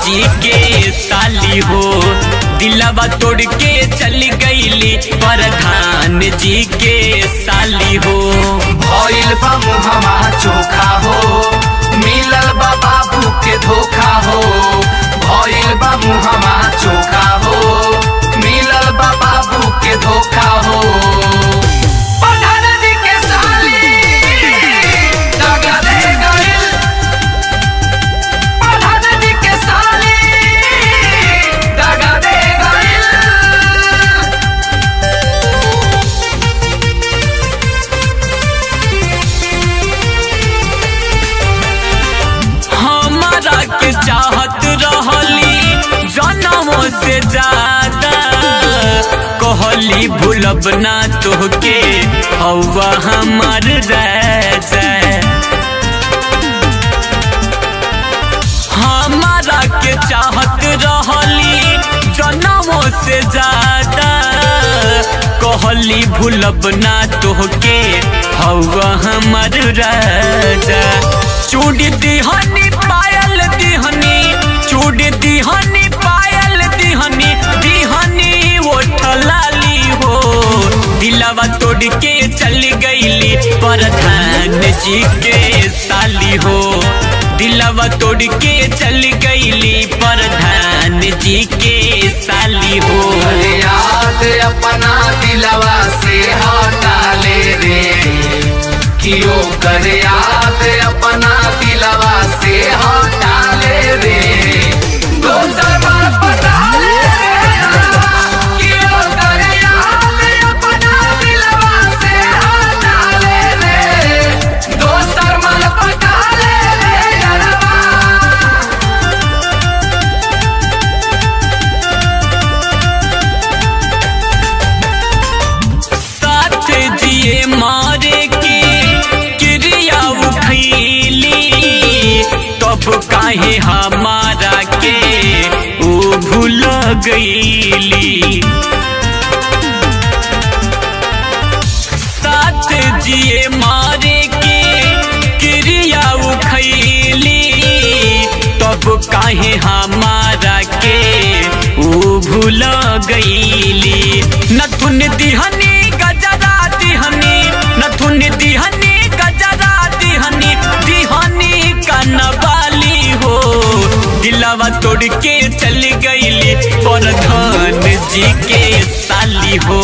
जी के साली हो। दिलवा तोड़ के चली गईली प्रधान जी के साली हो। भइल बा मुहमा चोखा हो, मिलल बा बाबू के धोखा हो। भइल बा मुहमा चोखा हो, मिलल बा बाबू के धोखा हो। प्रधान जी के साली दगा दे गइल, प्रधान जी के साली दगा दे गइल। हमारा के चाहत रहली जनमों से ज्यादा, कहली भूलब ना तोहके हवा हमार राजा। हमारा के चाहत रहली जनमों से ज्यादा, कहली भूलब ना तोहके हवा हमार राजा। चूड़ी दिहनी पायल दिहनी, चूड़ी दिहनी पायल दिहनी, दिहनी ओठ लाली हो। दिलवा तोड़ के चली गईली प्रधान जी के साली हो। दिलवा तोड़ के चली गईली प्रधान जी के साली हो। याद अपना दिलवा से हटा ले रे, कियो कर याद अपना दिलवा से हटा ले रे। दोसर बार पटा ले रे, कियो कर याद अपना दिलवा से हटा ले रे। दोसर बार पटा ले रे यारवा। साथ जिए मारे के क्रिया उठैली, तब काहे हमारा के ओ भूल गईली। साथ जिए मारे के क्रिया उठैली, तब काहे हमारा के ओ भूल गईली। नथुन दिहनी गजरा दिहनी, नथुन दिहनी गजरा दिहनी, दिहनी कनवाली हो। दिलवा तोड़ के चली गईली प्रधान जी के साली हो।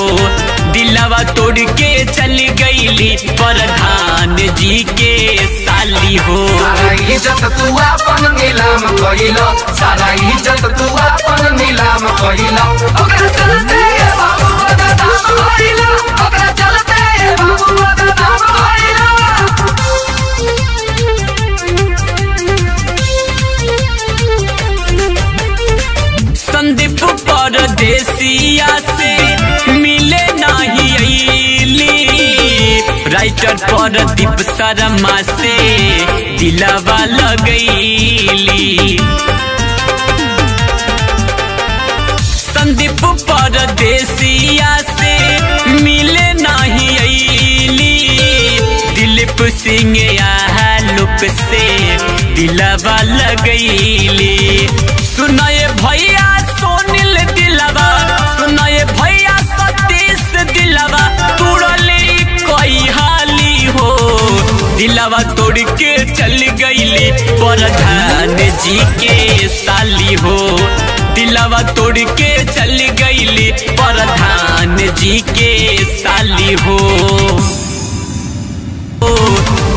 दिलवा तोड़ के चली गईली प्रधान जी के साली हो। सारा इज्जत तू अपन नीलाम कइलो, सारा इज्जत तू अपन नीलाम कइलो। ओकरा चलते बाबू बदनाम भइलो, ओकरा चलते बाबू बदनाम भइलो। संदीप परदेसिया से मिले नहीं अइली, राइटर प्रदीप शर्मा से दिलवा लगैली। संदीप परदेसिया से मिले नहीं अइली, दिलीप सिंह आलोक से दिलवा लगैली। सुनाए भैया सोनिल दिलवा, सुनाए भैया सतीश दिलवा, तुड़ली कोई हाली हो। दिलवा तोड़ के चली गईली प्रधान जी के साली हो। दिलवा तोड़ के चली गईली प्रधान जी के साली हो।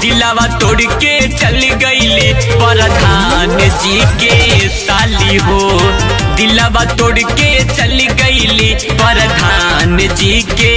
दिलवा तोड़ के चली गईली प्रधान जी के साली हो। दिलवा तोड़ के चली गईली प्रधान जी के